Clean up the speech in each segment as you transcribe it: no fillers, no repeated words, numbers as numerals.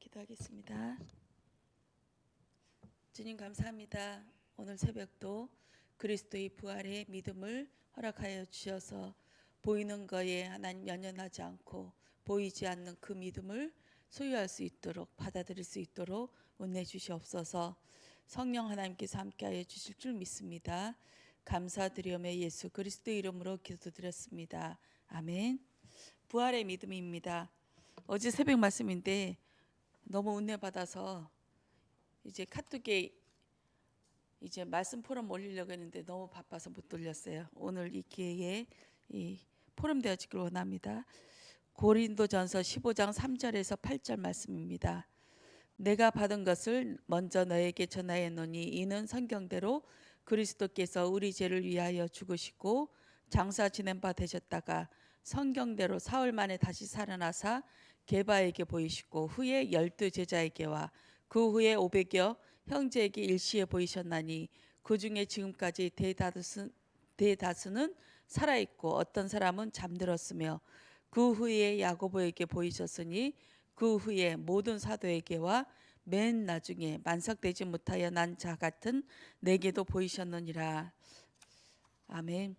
기도하겠습니다. 주님 감사합니다. 오늘 새벽도 그리스도의 부활의 믿음을 허락하여 주셔서 보이는 거에 하나님 연연하지 않고 보이지 않는 그 믿음을 소유할 수 있도록 받아들일 수 있도록 은혜 주시옵소서. 성령 하나님께서 함께하여 주실 줄 믿습니다. 감사드리오며 예수 그리스도 이름으로 기도드렸습니다. 아멘. 부활의 믿음입니다. 어제 새벽 말씀인데 너무 은혜 받아서 이제 카톡에 이제 말씀 포럼 올리려고 했는데 너무 바빠서 못 돌렸어요. 오늘 이 기회에 이 포럼 되어지길 원합니다. 고린도전서 15장 3절에서 8절 말씀입니다. 내가 받은 것을 먼저 너에게 전하였노니 이는 성경대로 그리스도께서 우리 죄를 위하여 죽으시고 장사 지낸 바 되셨다가 성경대로 사흘 만에 다시 살아나사 게바에게 보이시고 후에 12 제자에게와 그 후에 500여 형제에게 일시에 보이셨나니 그 중에 지금까지 대다수는 살아있고 어떤 사람은 잠들었으며 그 후에 야고보에게 보이셨으니 그 후에 모든 사도에게와 맨 나중에 만삭되지 못하여 난 자 같은 내게도 보이셨느니라. 아멘.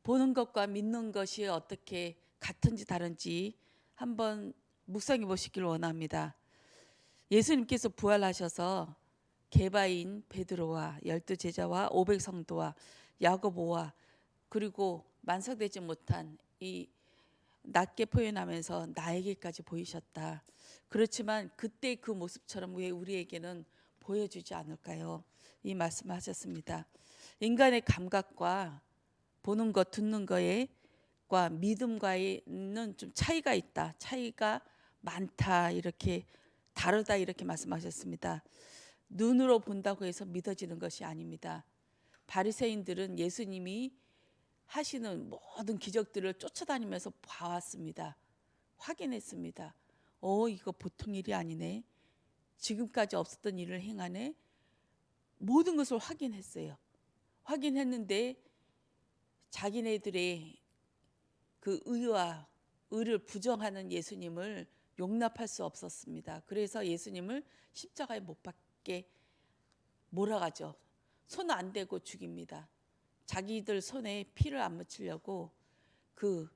보는 것과 믿는 것이 어떻게 같은지 다른지 한번 묵상해 보시길 원합니다. 예수님께서 부활하셔서 게바인 베드로와 12 제자와 500 성도와 야고보와 그리고 만삭되지 못한 이 낮게 표현하면서 나에게까지 보이셨다. 그렇지만 그때 그 모습처럼 왜 우리에게는 보여주지 않을까요? 이 말씀하셨습니다. 인간의 감각과 보는 것, 듣는 거에과 믿음과는 좀 차이가 있다. 차이가 많다. 이렇게 다르다 이렇게 말씀하셨습니다. 눈으로 본다고 해서 믿어지는 것이 아닙니다. 바리새인들은 예수님이 하시는 모든 기적들을 쫓아다니면서 봐왔습니다. 확인했습니다. 이거 보통 일이 아니네. 지금까지 없었던 일을 행하네. 모든 것을 확인했어요. 확인했는데 자기네들의 그 의를 부정하는 예수님을 용납할 수 없었습니다. 그래서 예수님을 십자가에 못 박게 몰아가죠. 손 안 대고 죽입니다. 자기들 손에 피를 안 묻히려고 그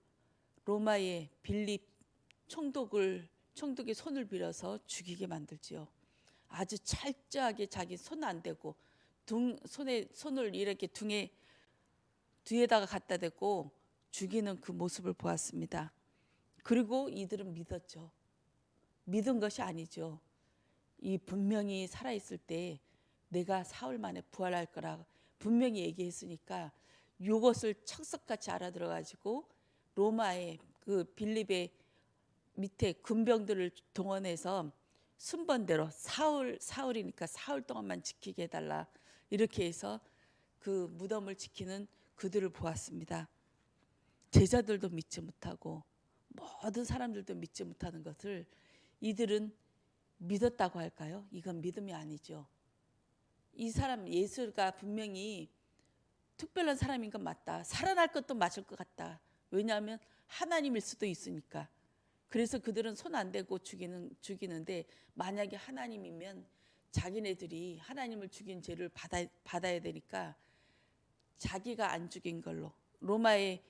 로마의 빌립 총독의 손을 빌어서 죽이게 만들지요. 아주 철저하게 자기 손 안 대고 손을 이렇게 뒤에다가 갖다 대고 죽이는 그 모습을 보았습니다. 그리고 이들은 믿었죠. 믿은 것이 아니죠. 이 분명히 살아있을 때 내가 사흘 만에 부활할 거라 분명히 얘기했으니까 이것을 척석같이 알아들어가지고 로마의 그 빌립의 밑에 군병들을 동원해서 순번대로 사흘이니까 사흘 동안만 지키게 해달라 이렇게 해서 그 무덤을 지키는 그들을 보았습니다. 제자들도 믿지 못하고 모든 사람들도 믿지 못하는 것을 이들은 믿었다고 할까요? 이건 믿음이 아니죠. 이 사람 예수가 분명히 특별한 사람인 건 맞다. 살아날 것도 맞을 것 같다. 왜냐하면 하나님일 수도 있으니까. 그래서 그들은 손 안 대고 죽이는데 만약에 하나님이면 자기네들이 하나님을 죽인 죄를 받아야 되니까 자기가 안 죽인 걸로 로마의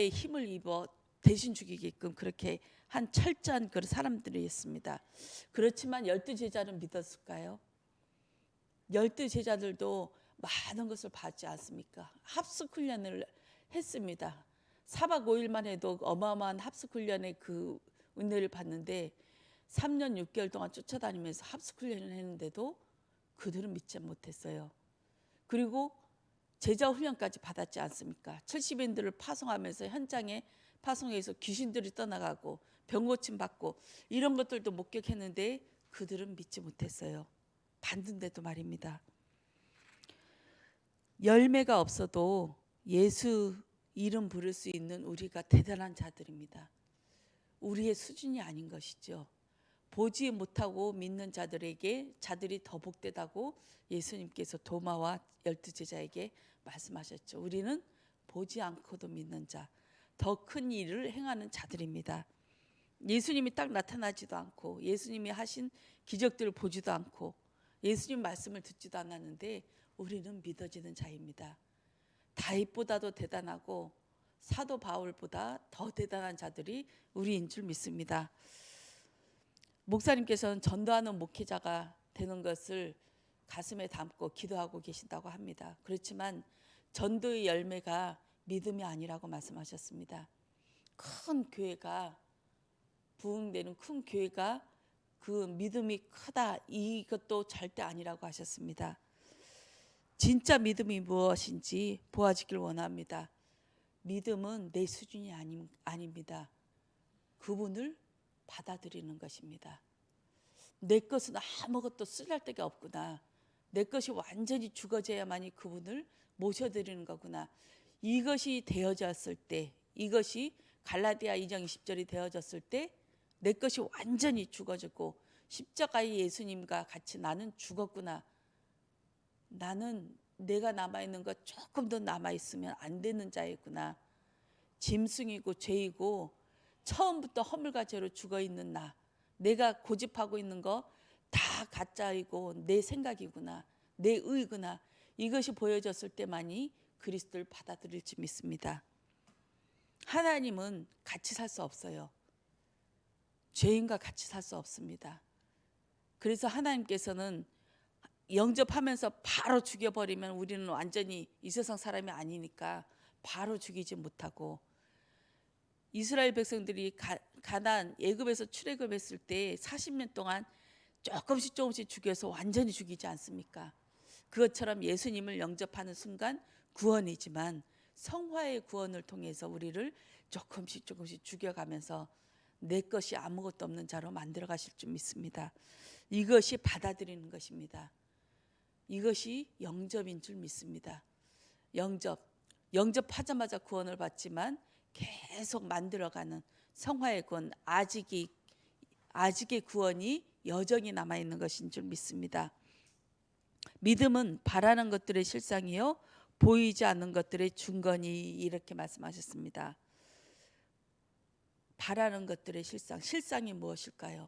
힘을 입어 대신 죽이게끔 그렇게 한 철저한 그런 사람들이었습니다. 그렇지만 12 제자는 믿었을까요? 12 제자들도 많은 것을 봤지 않습니까? 합숙 훈련을 했습니다. 4박 5일만 해도 어마어마한 합숙 훈련의 그 은혜를 받는데 3년 6개월 동안 쫓아다니면서 합숙 훈련을 했는데도 그들은 믿지 못했어요. 그리고 제자 훈련까지 받았지 않습니까? 70인들을 파송하면서 현장에 파송해서 귀신들이 떠나가고 병고침 받고 이런 것들도 목격했는데 그들은 믿지 못했어요. 봤는데도 말입니다. 열매가 없어도 예수 이름 부를 수 있는 우리가 대단한 자들입니다. 우리의 수준이 아닌 것이죠. 보지 못하고 믿는 자들이 더 복되다고 예수님께서 도마와 12 제자에게 말씀하셨죠. 우리는 보지 않고도 믿는 자, 더 큰 일을 행하는 자들입니다. 예수님이 딱 나타나지도 않고 예수님이 하신 기적들을 보지도 않고 예수님 말씀을 듣지도 않았는데 우리는 믿어지는 자입니다. 다윗보다도 대단하고 사도 바울보다 더 대단한 자들이 우리인 줄 믿습니다. 목사님께서는 전도하는 목회자가 되는 것을 가슴에 담고 기도하고 계신다고 합니다. 그렇지만 전도의 열매가 믿음이 아니라고 말씀하셨습니다. 큰 교회가 부흥되는 큰 교회가 그 믿음이 크다 이것도 절대 아니라고 하셨습니다. 진짜 믿음이 무엇인지 보아지길 원합니다. 믿음은 내 수준이 아닙니다. 그분을 받아들이는 것입니다. 내 것은 아무것도 쓰잘데가 없구나. 내 것이 완전히 죽어져야만이 그분을 모셔드리는 거구나. 이것이 되어졌을 때, 이것이 갈라디아 2장 20절이 되어졌을 때 내 것이 완전히 죽어졌고 십자가의 예수님과 같이 나는 죽었구나. 나는 내가 남아있는 것 조금 더 남아있으면 안 되는 자였구나. 짐승이고 죄이고 처음부터 허물과 죄로 죽어있는 나, 내가 고집하고 있는 거 다 가짜이고 내 생각이구나, 내 의구나. 이것이 보여졌을 때만이 그리스도를 받아들일지 믿습니다. 하나님은 같이 살 수 없어요. 죄인과 같이 살 수 없습니다. 그래서 하나님께서는 영접하면서 바로 죽여버리면 우리는 완전히 이 세상 사람이 아니니까 바로 죽이지 못하고, 이스라엘 백성들이 가나안 애굽에서 출애굽했을 때 40년 동안 조금씩 죽여서 완전히 죽이지 않습니까? 그것처럼 예수님을 영접하는 순간 구원이지만 성화의 구원을 통해서 우리를 조금씩 죽여가면서 내 것이 아무것도 없는 자로 만들어 가실 줄 믿습니다. 이것이 받아들이는 것입니다. 이것이 영접인 줄 믿습니다. 영접하자마자 구원을 받지만 계속 만들어가는 성화의 구원, 아직의 구원이 여전히 남아있는 것인 줄 믿습니다. 믿음은 바라는 것들의 실상이요 보이지 않는 것들의 증거니, 이렇게 말씀하셨습니다. 바라는 것들의 실상이 무엇일까요?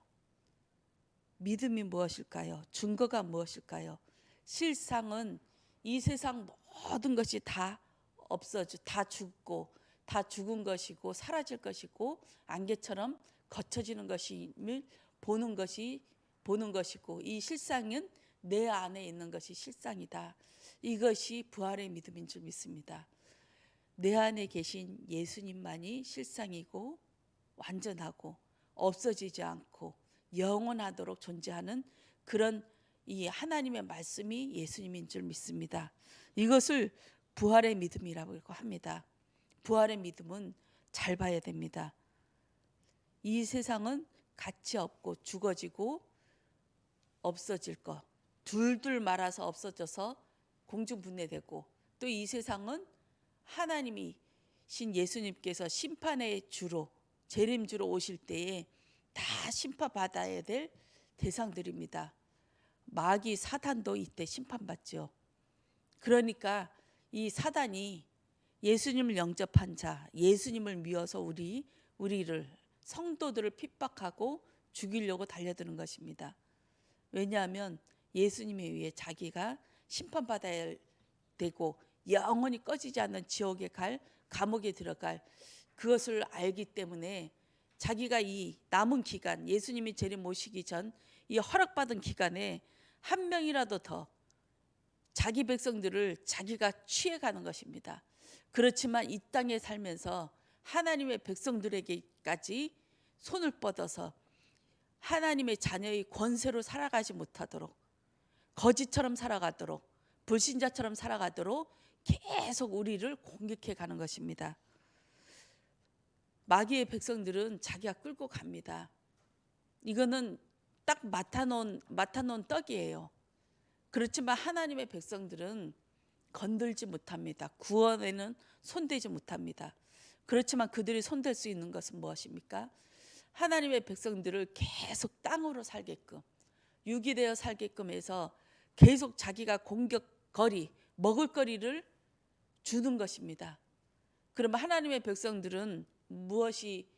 믿음이 무엇일까요? 증거가 무엇일까요? 실상은 이 세상 모든 것이 다 다 죽고 다 죽은 것이고 사라질 것이고 안개처럼 거쳐지는 것임을 보는 것이고, 이 실상은 내 안에 있는 것이 실상이다. 이것이 부활의 믿음인 줄 믿습니다. 내 안에 계신 예수님만이 실상이고 완전하고 없어지지 않고 영원하도록 존재하는 그런 이 하나님의 말씀이 예수님인 줄 믿습니다. 이것을 부활의 믿음이라고 합니다. 부활의 믿음은 잘 봐야 됩니다. 이 세상은 가치 없고 죽어지고 없어질 것, 둘둘 말아서 없어져서 공중분해되고, 또 이 세상은 하나님이신 예수님께서 심판의 주로 재림주로 오실 때에 다 심판받아야 될 대상들입니다. 마귀 사탄도 이때 심판받죠. 그러니까 이 사단이 예수님을 영접한 자, 예수님을 미워서 우리를 성도들을 핍박하고 죽이려고 달려드는 것입니다. 왜냐하면 예수님에 의해 자기가 심판받아야 되고 영원히 꺼지지 않는 지옥에 갈, 감옥에 들어갈 그것을 알기 때문에 자기가 이 남은 기간, 예수님이 재림 오시기 전 이 허락받은 기간에 한 명이라도 더 자기 백성들을 자기가 취해가는 것입니다. 그렇지만 이 땅에 살면서 하나님의 백성들에게까지 손을 뻗어서 하나님의 자녀의 권세로 살아가지 못하도록, 거짓처럼 살아가도록, 불신자처럼 살아가도록 계속 우리를 공격해 가는 것입니다. 마귀의 백성들은 자기가 끌고 갑니다. 이거는 딱 맡아놓은 떡이에요. 그렇지만 하나님의 백성들은 건들지 못합니다. 구원에는 손대지 못합니다. 그렇지만 그들이 손댈 수 있는 것은 무엇입니까? 하나님의 백성들을 계속 땅으로 살게끔, 유기되어 살게끔 해서 계속 자기가 공격거리, 먹을거리를 주는 것입니다. 그러면 하나님의 백성들은 무엇이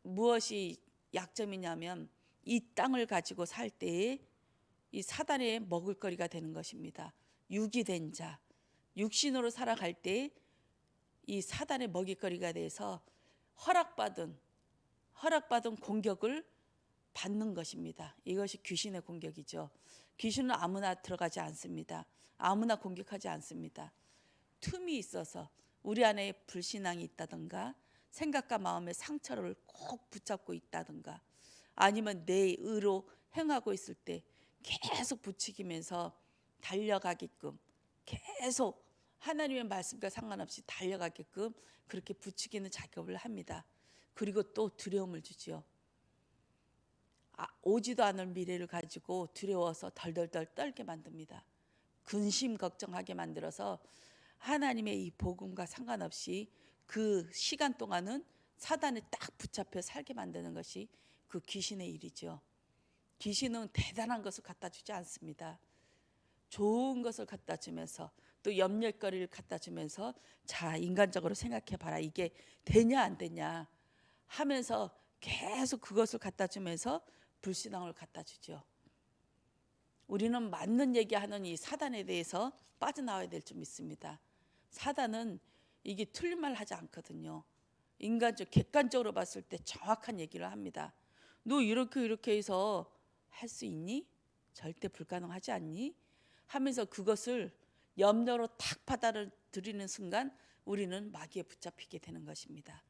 무엇이 약점이냐면 이 땅을 가지고 살 때에 이 사단의 먹을거리가 되는 것입니다. 육이 된 자, 육신으로 살아갈 때 이 사단의 먹잇거리가 돼서 허락받은 공격을 받는 것입니다. 이것이 귀신의 공격이죠. 귀신은 아무나 들어가지 않습니다. 아무나 공격하지 않습니다. 틈이 있어서 우리 안에 불신앙이 있다든가 생각과 마음의 상처를 꼭 붙잡고 있다든가 아니면 내 의로 행하고 있을 때 계속 부추기면서 달려가게끔 계속 하나님의 말씀과 상관없이 달려가게끔 그렇게 부추기는 작업을 합니다. 그리고 또 두려움을 주지요. 오지도 않을 미래를 가지고 두려워서 덜덜덜 떨게 만듭니다. 근심 걱정하게 만들어서 하나님의 이 복음과 상관없이 그 시간 동안은 사단에 딱 붙잡혀 살게 만드는 것이 그 귀신의 일이죠. 귀신은 대단한 것을 갖다 주지 않습니다. 좋은 것을 갖다 주면서 또 염려거리를 갖다 주면서 자, 인간적으로 생각해 봐라. 이게 되냐 안 되냐 하면서 계속 그것을 갖다 주면서 불신앙을 갖다 주죠. 우리는 맞는 얘기하는 이 사단에 대해서 빠져나와야 될 줄 믿습니다. 사단은 이게 틀린 말 하지 않거든요. 인간적 객관적으로 봤을 때 정확한 얘기를 합니다. 너 이렇게 해서 할 수 있니? 절대 불가능하지 않니? 하면서 그것을 염려로 탁 받아들이는 순간 우리는 마귀에 붙잡히게 되는 것입니다.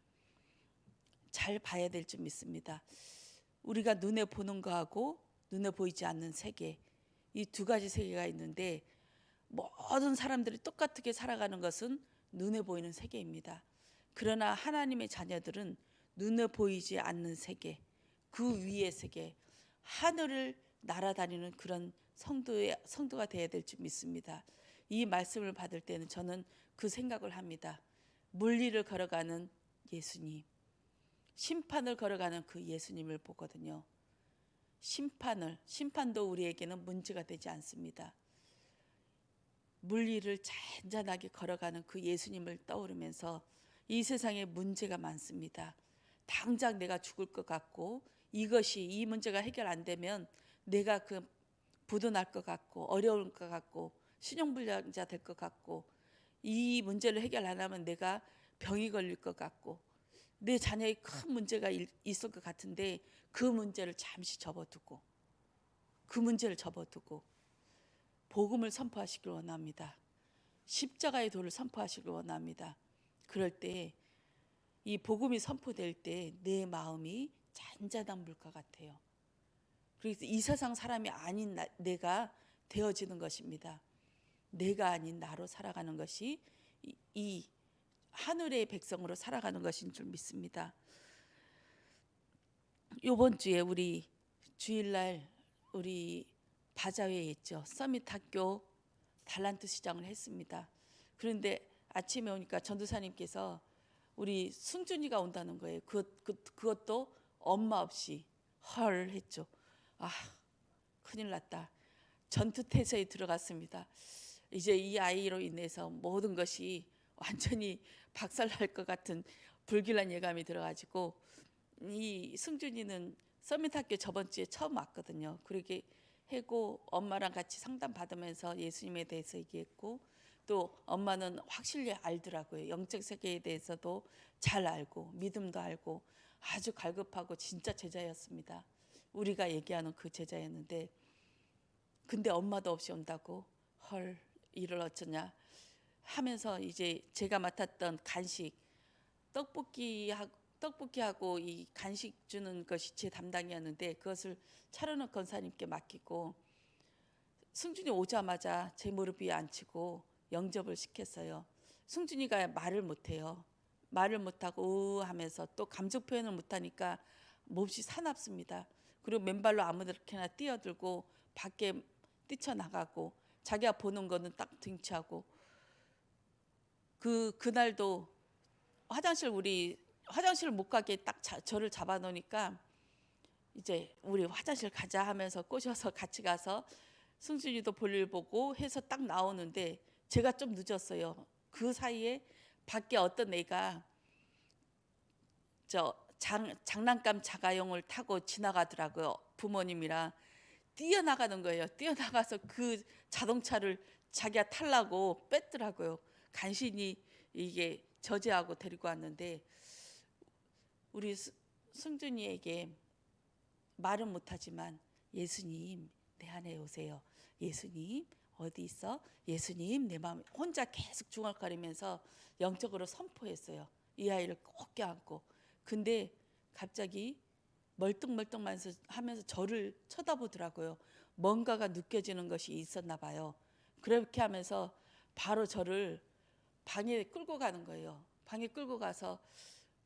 잘 봐야 될 줄 믿습니다. 우리가 눈에 보는 거하고 눈에 보이지 않는 세계, 이 두 가지 세계가 있는데 모든 사람들이 똑같게 살아가는 것은 눈에 보이는 세계입니다. 그러나 하나님의 자녀들은 눈에 보이지 않는 세계, 그 위의 세계, 하늘을 날아다니는 그런 성도가 되어야 될 줄 믿습니다. 이 말씀을 받을 때는 저는 그 생각을 합니다. 물리를 걸어가는 예수님, 심판을 걸어가는 그 예수님을 보거든요. 심판도 우리에게는 문제가 되지 않습니다. 물리를 잔잔하게 걸어가는 그 예수님을 떠오르면서 이 세상에 문제가 많습니다. 당장 내가 죽을 것 같고 이 문제가 해결 안 되면 내가 그 부도 날 것 같고 어려울 것 같고 신용불량자 될 것 같고 이 문제를 해결 안 하면 내가 병이 걸릴 것 같고 내 자녀에 큰 문제가 있을 것 같은데 그 문제를 잠시 접어두고 복음을 선포하시길 원합니다. 십자가의 도를 선포하시길 원합니다. 그럴 때 이 복음이 선포될 때 내 마음이 잔잔한 물과 같아요. 그래서 이 세상 사람이 아닌 내가 되어지는 것입니다. 내가 아닌 나로 살아가는 것이 이 하늘의 백성으로 살아가는 것인 줄 믿습니다. 이번 주에 우리 주일날 우리 바자회에 있죠. 서밋 학교 달란트 시장을 했습니다. 그런데 아침에 오니까 전도사님께서 우리 승준이가 온다는 거예요. 그것도 엄마 없이 헐 했죠. 아, 큰일 났다. 전투태세에 들어갔습니다. 이제 이 아이로 인해서 모든 것이 완전히 박살날 것 같은 불길한 예감이 들어가지고 이 승준이는 서밋학교 저번 주에 처음 왔거든요. 그렇게 하고 엄마랑 같이 상담 받으면서 예수님에 대해서 얘기했고 또 엄마는 확실히 알더라고요. 영적 세계에 대해서도 잘 알고 믿음도 알고 아주 갈급하고 진짜 제자였습니다. 우리가 얘기하는 그 제자였는데 근데 엄마도 없이 온다고 헐 이를 어쩌냐 하면서 이제 제가 맡았던 간식 떡볶이하고 이 간식 주는 것이 제 담당이었는데 그것을 차려놓은 권사님께 맡기고 승준이 오자마자 제 무릎 위에 앉히고 영접을 시켰어요. 승준이가 말을 못해요. 말을 못하고 하면서 또 감정 표현을 못하니까 몹시 사납습니다. 그리고 맨발로 아무렇게나 뛰어들고 밖에 뛰쳐나가고 자기가 보는 거는 딱 등치하고 그날도 화장실 못 가게 딱 저를 잡아놓으니까 이제 우리 화장실 가자 하면서 꼬셔서 같이 가서 승준이도 볼일 보고 해서 딱 나오는데 제가 좀 늦었어요. 그 사이에 밖에 어떤 애가 장난감 자가용을 타고 지나가더라고요. 부모님이랑 뛰어나가는 거예요. 뛰어나가서 그 자동차를 자기가 타려고 뺐더라고요. 간신히 이게 저지하고 데리고 왔는데 우리 승준이에게 말은 못하지만 예수님 내 안에 오세요. 예수님 어디 있어? 예수님 내 마음에 혼자 계속 중얼거리면서 영적으로 선포했어요. 이 아이를 꼭 껴안고. 근데 갑자기 멀뚱멀뚱 하면서 저를 쳐다보더라고요. 뭔가가 느껴지는 것이 있었나 봐요. 그렇게 하면서 바로 저를 방에 끌고 가는 거예요. 방에 끌고 가서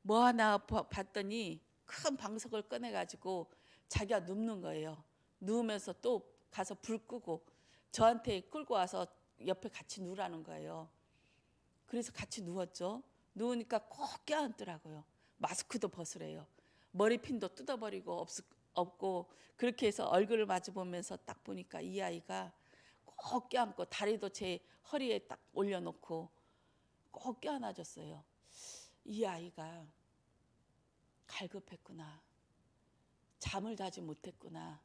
뭐 하나 봤더니 큰 방석을 꺼내가지고 자기가 눕는 거예요. 누우면서 또 가서 불 끄고 저한테 끌고 와서 옆에 같이 누우라는 거예요. 그래서 같이 누웠죠. 누우니까 꼭 껴안더라고요. 마스크도 벗으래요. 머리핀도 뜯어버리고 없고 그렇게 해서 얼굴을 마주 보면서 딱 보니까 이 아이가 꼭 껴안고 다리도 제 허리에 딱 올려놓고 꼭 껴안아줬어요. 이 아이가 갈급했구나. 잠을 자지 못했구나.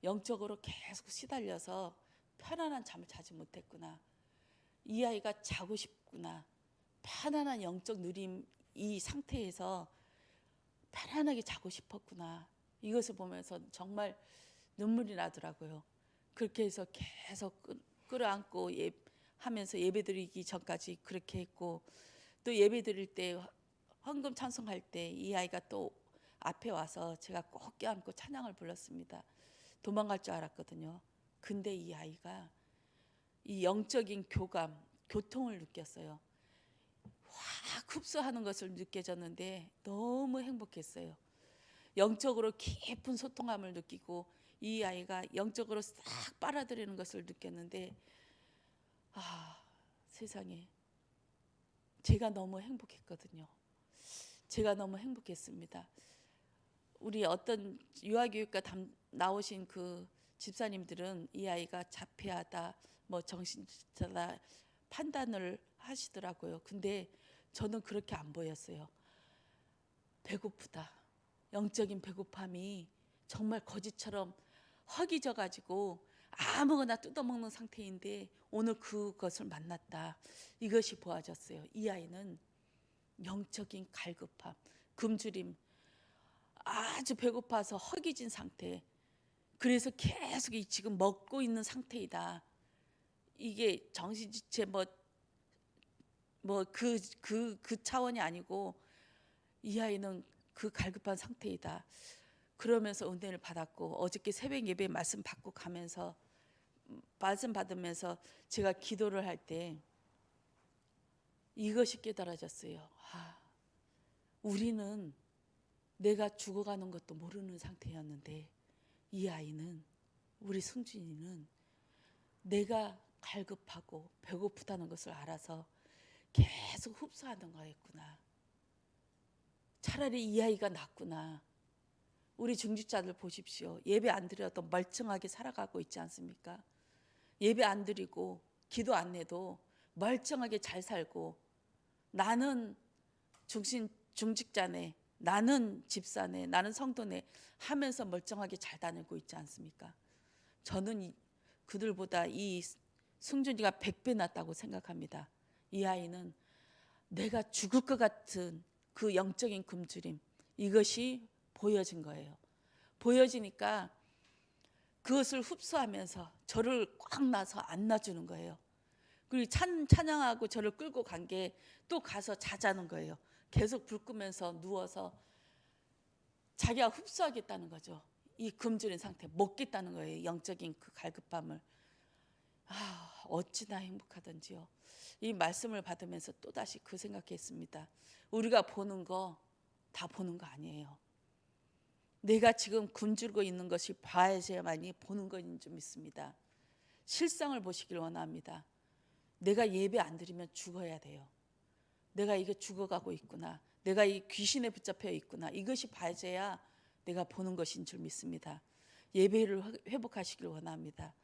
영적으로 계속 시달려서 편안한 잠을 자지 못했구나. 이 아이가 자고 싶구나. 편안한 영적 누림 이 상태에서 편안하게 자고 싶었구나. 이것을 보면서 정말 눈물이 나더라고요. 그렇게 해서 계속 끌어안고 하면서 예배드리기 전까지 그렇게 했고 또 예배드릴 때 헌금 찬송할 때 이 아이가 또 앞에 와서 제가 꼭 껴안고 찬양을 불렀습니다. 도망갈 줄 알았거든요. 근데 이 아이가 이 영적인 교통을 느꼈어요. 확 흡수하는 것을 느껴졌는데 너무 행복했어요. 영적으로 깊은 소통함을 느끼고 이 아이가 영적으로 싹 빨아들이는 것을 느꼈는데 세상에 제가 너무 행복했거든요. 제가 너무 행복했습니다. 우리 어떤 유아교육과 나오신 그 집사님들은 이 아이가 자폐하다, 뭐 정신차다 판단을 하시더라고요. 근데 저는 그렇게 안 보였어요. 배고프다. 영적인 배고픔이 정말 거지처럼 허기져 가지고 아무거나 뜯어먹는 상태인데 오늘 그것을 만났다. 이것이 보아졌어요. 이 아이는 영적인 갈급함, 굶주림, 아주 배고파서 허기진 상태. 그래서 계속 지금 먹고 있는 상태이다. 이게 정신지체 그 차원이 아니고 이 아이는 그 갈급한 상태이다. 그러면서 은혜를 받았고 어저께 새벽 예배 말씀 받고 가면서 말씀 받으면서 제가 기도를 할 때 이것이 깨달아졌어요. 우리는 내가 죽어가는 것도 모르는 상태였는데 이 아이는 우리 승준이는 내가 갈급하고 배고프다는 것을 알아서 계속 흡수하는 거였구나. 차라리 이 아이가 낫구나. 우리 중직자들 보십시오. 예배 안 드려도 멀쩡하게 살아가고 있지 않습니까? 예배 안 드리고 기도 안 해도 멀쩡하게 잘 살고 나는 중직자네, 나는 집사네, 나는 성도네 하면서 멀쩡하게 잘 다니고 있지 않습니까? 저는 그들보다 이 승준이가 100배 낫다고 생각합니다. 이 아이는 내가 죽을 것 같은 그 영적인 굶주림 이것이 보여진 거예요. 보여지니까 그것을 흡수하면서 저를 꽉 놔서 안놔주는 거예요. 그리고 찬양하고 저를 끌고 간 게 또 가서 자자는 거예요. 계속 불 끄면서 누워서 자기가 흡수하겠다는 거죠. 이 굶주린 상태 먹겠다는 거예요. 영적인 그 갈급함을. 어찌나 행복하던지요. 이 말씀을 받으면서 또다시 그 생각했습니다. 우리가 보는 거 다 보는 거 아니에요. 내가 지금 굶주리고 있는 것이 봐야지만이 보는 것인 줄 믿습니다. 실상을 보시길 원합니다. 내가 예배 안 드리면 죽어야 돼요. 내가 이게 죽어가고 있구나. 내가 이 귀신에 붙잡혀 있구나. 이것이 봐야지야 내가 보는 것인 줄 믿습니다. 예배를 회복하시길 원합니다.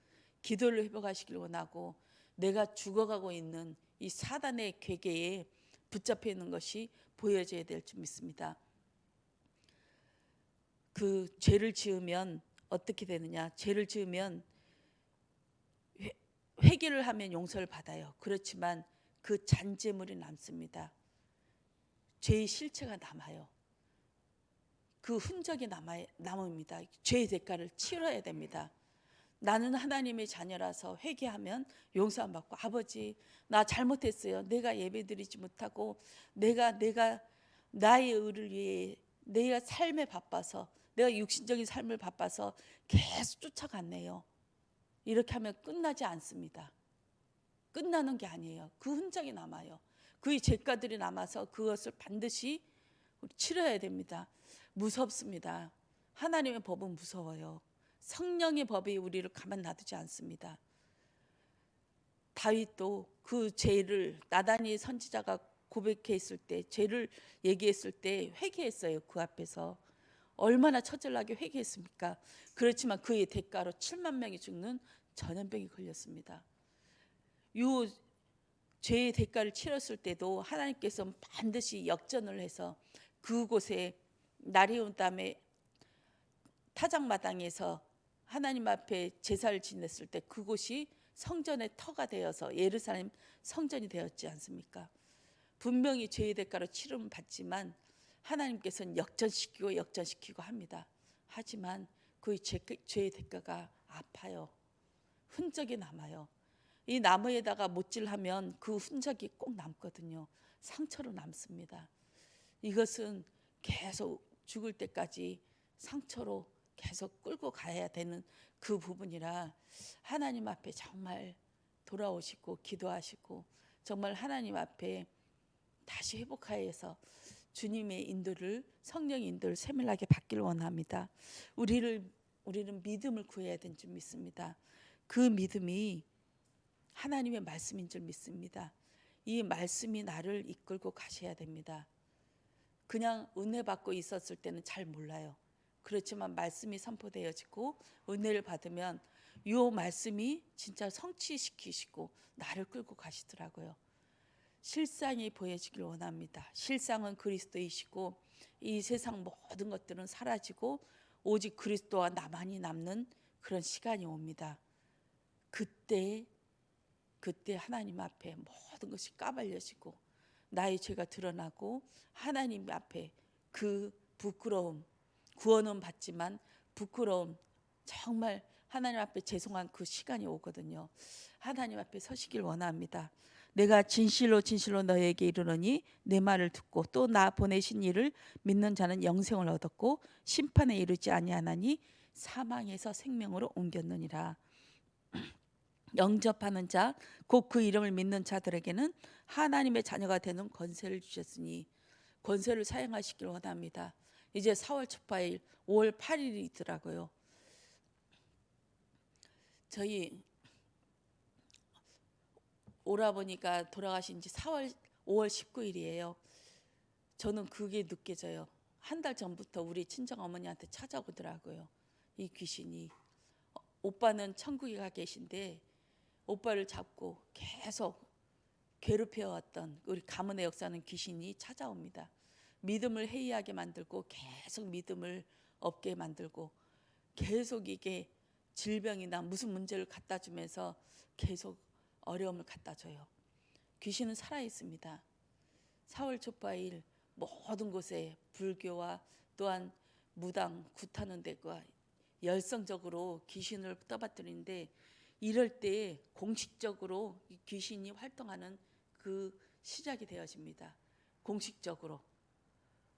기도를 회복하시길 원하고 내가 죽어가고 있는 이 사단의 괴계에 붙잡혀 있는 것이 보여져야 될 줄 믿습니다. 그 죄를 지으면 어떻게 되느냐? 죄를 지으면 회개를 하면 용서를 받아요. 그렇지만 그 잔재물이 남습니다. 죄의 실체가 남아요. 그 흔적이 남습니다. 죄의 대가를 치러야 됩니다. 나는 하나님의 자녀라서 회개하면 용서 안 받고, 아버지 나 잘못했어요. 내가 예배드리지 못하고 내가 나의 의를 위해 내가 삶에 바빠서, 내가 육신적인 삶을 바빠서 계속 쫓아갔네요. 이렇게 하면 끝나지 않습니다. 끝나는 게 아니에요. 그 흔적이 남아요. 그의 죄가들이 남아서 그것을 반드시 치러야 됩니다. 무섭습니다. 하나님의 법은 무서워요. 성령의 법이 우리를 가만 놔두지 않습니다. 다윗도 그 죄를 나단이 선지자가 고백했을 때, 죄를 얘기했을 때 회개했어요. 그 앞에서 얼마나 처절하게 회개했습니까? 그렇지만 그의 대가로 7만 명이 죽는 전염병이 걸렸습니다. 이 죄의 대가를 치렀을 때도 하나님께서 반드시 역전을 해서 그곳에 날이 온 다음에 타작마당에서 하나님 앞에 제사를 지냈을 때 그곳이 성전의 터가 되어서 예루살렘 성전이 되었지 않습니까? 분명히 죄의 대가로 치름을 받지만 하나님께서는 역전시키고 합니다. 하지만 그 죄의 대가가 아파요. 흔적이 남아요. 이 나무에다가 못질하면 그 흔적이 꼭 남거든요. 상처로 남습니다. 이것은 계속 죽을 때까지 상처로 계속 끌고 가야 되는 그 부분이라, 하나님 앞에 정말 돌아오시고 기도하시고 정말 하나님 앞에 다시 회복하여서 주님의 인도를, 성령의 인도를 세밀하게 받기를 원합니다. 우리는 믿음을 구해야 되는 줄 믿습니다. 그 믿음이 하나님의 말씀인 줄 믿습니다. 이 말씀이 나를 이끌고 가셔야 됩니다. 그냥 은혜 받고 있었을 때는 잘 몰라요. 그렇지만 말씀이 선포되어지고 은혜를 받으면 이 말씀이 진짜 성취시키시고 나를 끌고 가시더라고요. 실상이 보여지길 원합니다. 실상은 그리스도이시고 이 세상 모든 것들은 사라지고 오직 그리스도와 나만이 남는 그런 시간이 옵니다. 그때 하나님 앞에 모든 것이 까발려지고 나의 죄가 드러나고 하나님 앞에 그 부끄러움, 구원은 받지만 부끄러움, 정말 하나님 앞에 죄송한 그 시간이 오거든요. 하나님 앞에 서시길 원합니다. 내가 진실로 너에게 이르노니 내 말을 듣고 또 나 보내신 이를 믿는 자는 영생을 얻었고 심판에 이르지 아니하나니 사망에서 생명으로 옮겼느니라. 영접하는 자, 곧 그 이름을 믿는 자들에게는 하나님의 자녀가 되는 권세를 주셨으니, 권세를 사용하시길 원합니다. 이제 4월 초파일 5월 8일이 있더라고요. 저희 오라버니가 돌아가신 지 5월 19일이에요. 저는 그게 느껴져요. 한 달 전부터 우리 친정어머니한테 찾아오더라고요. 이 귀신이. 오빠는 천국에 가 계신데 오빠를 잡고 계속 괴롭혀왔던 우리 가문의 역사는 귀신이 찾아옵니다. 믿음을 해이하게 만들고 계속 믿음을 없게 만들고 계속 이게 질병이나 무슨 문제를 갖다 주면서 계속 어려움을 갖다 줘요. 귀신은 살아 있습니다. 4월 초파일 모든 곳에 불교와 또한 무당 굿하는 데가 열성적으로 귀신을 떠받드리는데, 이럴 때 공식적으로 귀신이 활동하는 그 시작이 되어집니다. 공식적으로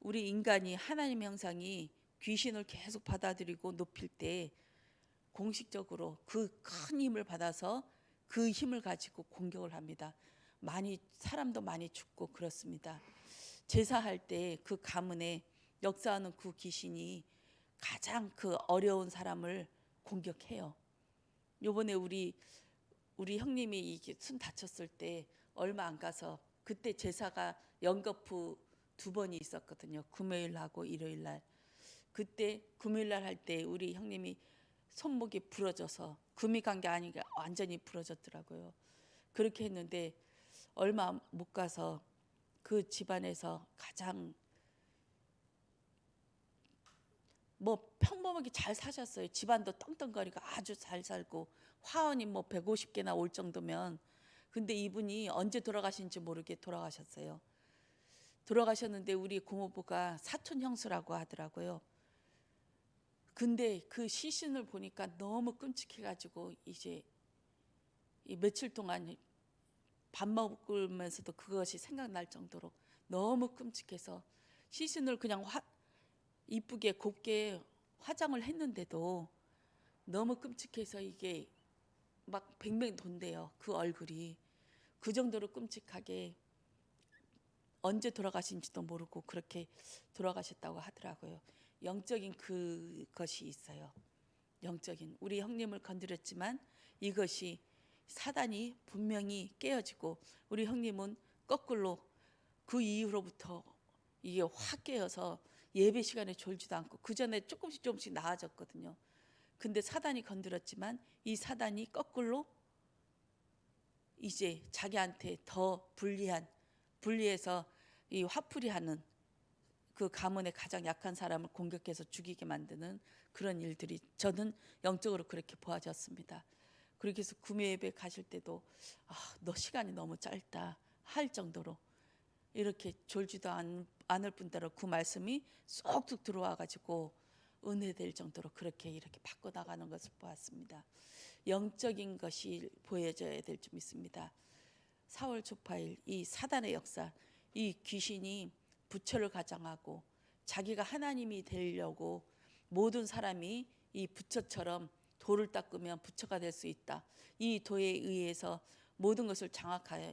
우리 인간이 하나님의 형상이 귀신을 계속 받아들이고 높일 때 공식적으로 그 큰 힘을 받아서 그 힘을 가지고 공격을 합니다. 사람도 많이 죽고 그렇습니다. 제사할 때 그 가문에 역사하는 그 귀신이 가장 그 어려운 사람을 공격해요. 요번에 우리 형님이 이게 순 다쳤을 때 얼마 안 가서 그때 제사가 연거푸 2번이 있었거든요. 금요일하고 일요일날. 그때 금요일날 할 때 우리 형님이 손목이 부러져서, 금이 간 게 아니라 완전히 부러졌더라고요. 그렇게 했는데 얼마 못 가서 그 집안에서 가장 뭐 평범하게 잘 사셨어요. 집안도 떵떵거리고 아주 잘 살고 화원이 뭐 150개나 올 정도면. 근데 이분이 언제 돌아가신지 모르게 돌아가셨어요. 돌아가셨는데 우리 고모부가 사촌 형수라고 하더라고요. 근데 그 시신을 보니까 너무 끔찍해가지고 이제 이 며칠 동안 밥 먹으면서도 그것이 생각날 정도로 너무 끔찍해서 시신을 그냥 이쁘게 곱게 화장을 했는데도 너무 끔찍해서 이게 막 뱅뱅 돈대요. 그 얼굴이 그 정도로 끔찍하게 언제 돌아가신지도 모르고 그렇게 돌아가셨다고 하더라고요. 영적인 그것이 있어요. 영적인 우리 형님을 건드렸지만 이것이 사단이 분명히 깨어지고 우리 형님은 거꾸로 그 이후로부터 이게 확 깨어서 예배 시간에 졸지도 않고 그 전에 조금씩 나아졌거든요. 근데 사단이 건드렸지만 이 사단이 거꾸로 이제 자기한테 더 불리해서 이 화풀이하는 그 가문의 가장 약한 사람을 공격해서 죽이게 만드는 그런 일들이 저는 영적으로 그렇게 보아졌습니다. 그렇게 해서 구매 예배 가실 때도 너 시간이 너무 짧다 할 정도로 이렇게 졸지도 않을 뿐더러 그 말씀이 쏙쏙 들어와 가지고 은혜될 정도로 그렇게 이렇게 바꿔 나가는 것을 보았습니다. 영적인 것이 보여져야 될 줄 믿습니다. 사월 초파일 이 사단의 역사, 이 귀신이 부처를 가장하고 자기가 하나님이 되려고 모든 사람이 이 부처처럼 돌을 닦으면 부처가 될 수 있다. 이 도에 의해서 모든 것을 장악하여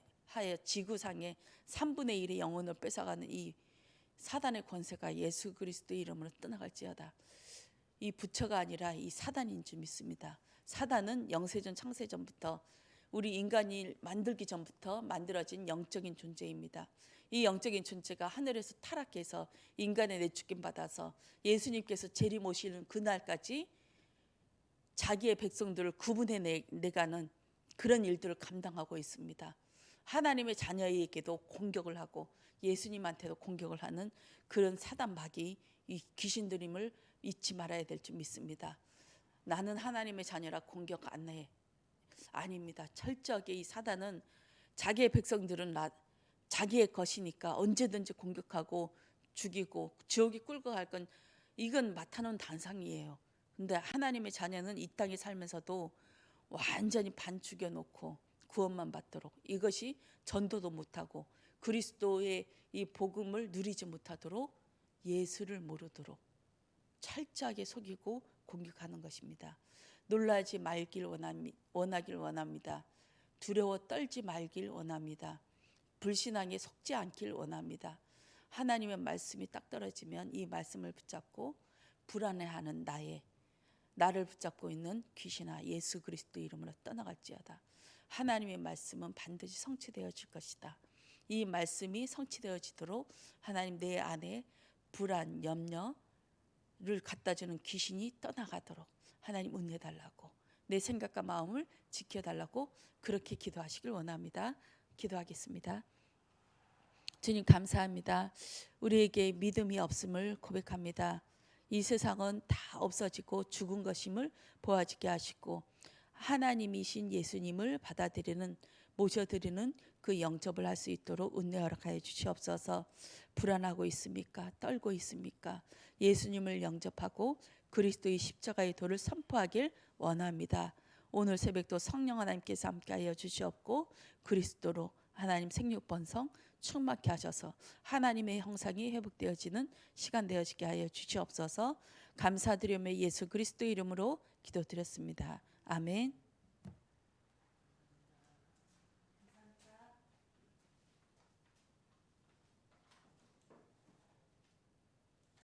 지구상의 3분의 1의 영혼을 뺏어가는 이 사단의 권세가 예수 그리스도의 이름으로 떠나갈지어다. 이 부처가 아니라 이 사단인 줄 믿습니다. 사단은 영세전 창세전부터 우리 인간이 만들기 전부터 만들어진 영적인 존재입니다. 이 영적인 존재가 하늘에서 타락해서 인간의 내쫓김 받아서 예수님께서 재림 오시는 그날까지 자기의 백성들을 구분해 내가는 그런 일들을 감당하고 있습니다. 하나님의 자녀에게도 공격을 하고 예수님한테도 공격을 하는 그런 사단 마귀 이 귀신들임을 잊지 말아야 될 줄 믿습니다. 나는 하나님의 자녀라 공격 안 해. 아닙니다. 철저하게 이 사단은 자기의 백성들은 자기의 것이니까 언제든지 공격하고 죽이고 지옥에 끌고 갈 건 이건 맡아놓은 단상이에요. 근데 하나님의 자녀는 이 땅에 살면서도 완전히 반 죽여놓고 구원만 받도록 이것이 전도도 못하고 그리스도의 이 복음을 누리지 못하도록 예수를 모르도록 철저하게 속이고 공격하는 것입니다. 놀라지 말길 원하길 원합니다. 두려워 떨지 말길 원합니다. 불신앙에 속지 않길 원합니다. 하나님의 말씀이 딱 떨어지면 이 말씀을 붙잡고 불안해하는 나를 붙잡고 있는 귀신아 예수 그리스도 이름으로 떠나갈지어다. 하나님의 말씀은 반드시 성취되어질 것이다. 이 말씀이 성취되어지도록 하나님 내 안에 불안, 염려를 갖다주는 귀신이 떠나가도록 하나님 은혜 달라고 내 생각과 마음을 지켜달라고 그렇게 기도하시길 원합니다. 기도하겠습니다. 주님 감사합니다. 우리에게 믿음이 없음을 고백합니다. 이 세상은 다 없어지고 죽은 것임을 보아지게 하시고 하나님이신 예수님을 받아들이는 모셔드리는 그 영접을 할 수 있도록 은혜 허락하여 주시옵소서. 불안하고 있습니까? 떨고 있습니까? 예수님을 영접하고 그리스도의 십자가의 도를 선포하길 원합니다. 오늘 새벽도 성령 하나님께서 함께하여 주시옵고 그리스도로 하나님 생육번성 충만케 하셔서 하나님의 형상이 회복되어지는 시간 되어지게 하여 주시옵소서. 감사드리며 예수 그리스도 이름으로 기도드렸습니다. 아멘.